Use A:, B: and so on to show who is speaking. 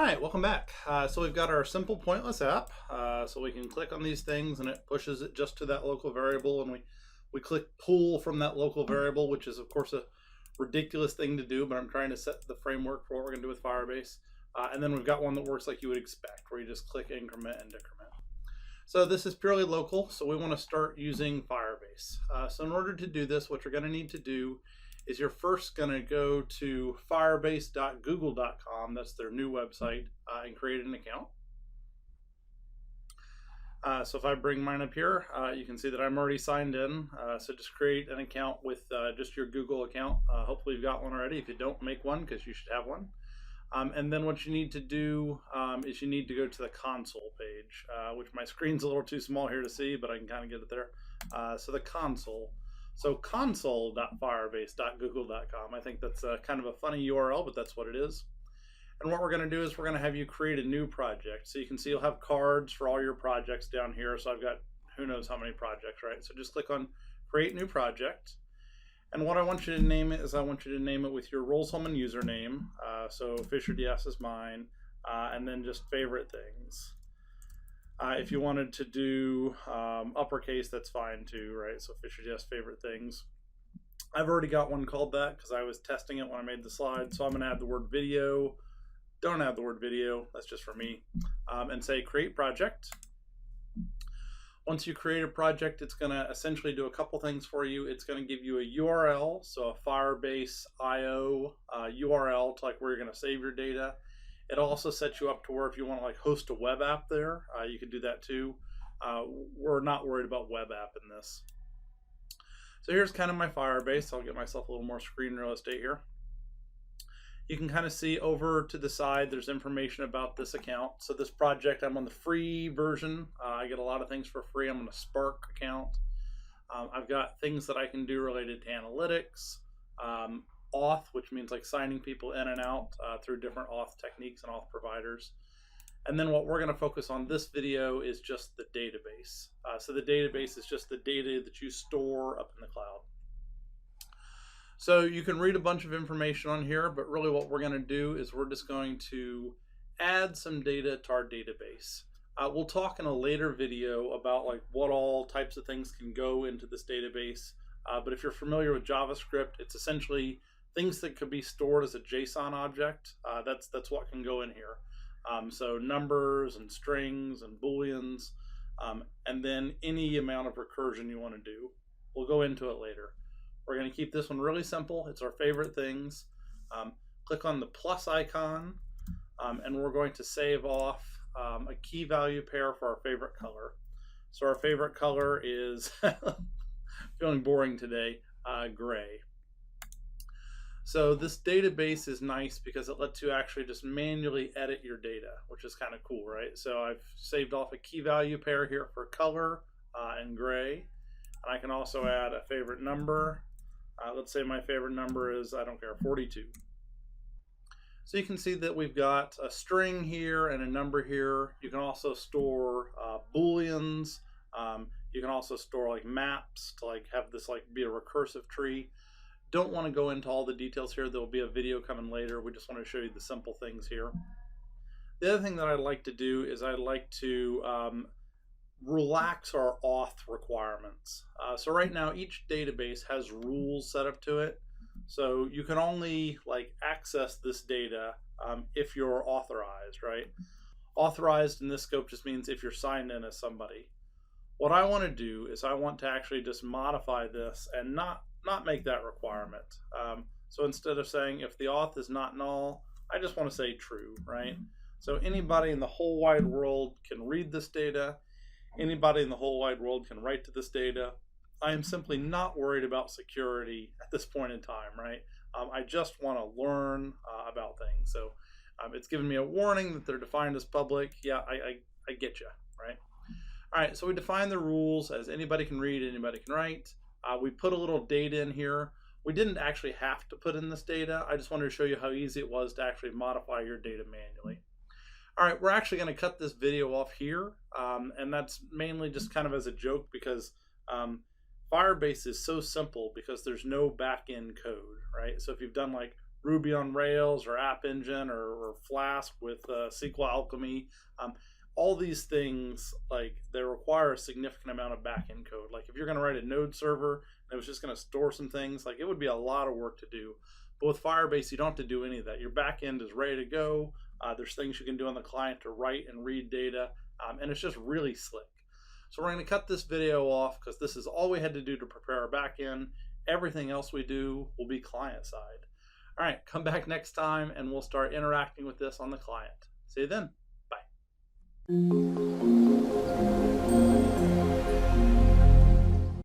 A: right, welcome back. So we've got our simple pointless app. So we can click on these things and it pushes it just to that local variable, and we click pull from that local variable, which is of course a ridiculous thing to do, but I'm trying to set the framework for what we're going to do with Firebase. And then we've got one that works like you would expect, where you just click increment and decrement. So this is purely local, so we want to start using Firebase. So in order to do this, what you're going to need to do is you're first going to go to firebase.google.com, that's their new website, and create an account. So if I bring mine up here, you can see that I'm already signed in. So just create an account with just your Google account. Hopefully you've got one already. If you don't, make one, because you should have one. And then what you need to do is you need to go to the console page, which my screen's a little too small here to see, but I can kind of get it there. So the console. So console.firebase.google.com. I think that's kind of a funny URL, but that's what it is. And what we're going to do is we're going to have you create a new project. So you can see you'll have cards for all your projects down here. So I've got who knows how many projects, right? So just click on create new project. And what I want you to name it is I want you to name it with your Rolls-Holman username. So Fisher DS is mine, and then just favorite things. If you wanted to do uppercase, that's fine too, right? So Fisher DS favorite things. I've already got one called that because I was testing it when I made the slide. So I'm going to add the word video. Don't add the word video. That's just for me. And say create project. Once you create a project, it's going to essentially do a couple things for you. It's going to give you a URL, so a Firebase IO URL to like where you're going to save your data. It also sets you up to where if you want to like host a web app there, you can do that too. We're not worried about web app in this. So here's kind of my Firebase. I'll get myself a little more screen real estate here. You can kind of see over to the side, there's information about this account. So this project, I'm on the free version. I get a lot of things for free. I'm on a Spark account. I've got things that I can do related to analytics, Auth, which means like signing people in and out through different Auth techniques and Auth providers. And then what we're going to focus on this video is just the database. So the database is just the data that you store up in the cloud. So you can read a bunch of information on here, but really what we're going to do is we're just going to add some data to our database. We'll talk in a later video about like what all types of things can go into this database. But if you're familiar with JavaScript, it's essentially things that could be stored as a JSON object. That's what can go in here. So numbers and strings and booleans, and then any amount of recursion you want to do. We'll go into it later. We're going to keep this one really simple. It's our favorite things. Click on the plus icon, and we're going to save off a key value pair for our favorite color. So our favorite color is, feeling boring today, gray. So this database is nice because it lets you actually just manually edit your data, which is kind of cool, right? So I've saved off a key value pair here for color and gray. And I can also add a favorite number. Let's say my favorite number is, I don't care, 42. So you can see that we've got a string here and a number here. You can also store booleans. You can also store like maps to like have this like be a recursive tree. Don't want to go into all the details here. There'll be a video coming later. We just want to show you the simple things here. The other thing that I'd like to do is I'd like to relax our auth requirements. So right now each database has rules set up to it. So you can only like access this data if you're authorized, right? Authorized in this scope just means if you're signed in as somebody. What I want to do is I want to actually just modify this and not make that requirement. So instead of saying if the auth is not null, I just want to say true, right? So anybody in the whole wide world can read this data. Anybody in the whole wide world can write to this data. I am simply not worried about security at this point in time, right? I just want to learn about things. So it's giving me a warning that they're defined as public. Yeah, I get you, right? All right, so we define the rules as anybody can read, anybody can write. We put a little data in here. We didn't actually have to put in this data. I just wanted to show you how easy it was to actually modify your data manually. All right, we're actually going to cut this video off here, and that's mainly just kind of as a joke because Firebase is so simple because there's no back-end code, right? So if you've done like Ruby on Rails or App Engine or Flask with SQL Alchemy. All these things, like, they require a significant amount of backend code. Like if you're going to write a node server that was just going to store some things, like it would be a lot of work to do. But with Firebase, you don't have to do any of that. Your backend is ready to go. There's things you can do on the client to write and read data, and it's just really slick. So we're going to cut this video off because this is all we had to do to prepare our backend. Everything else we do will be client side. All right, come back next time and we'll start interacting with this on the client. See you then. Bye.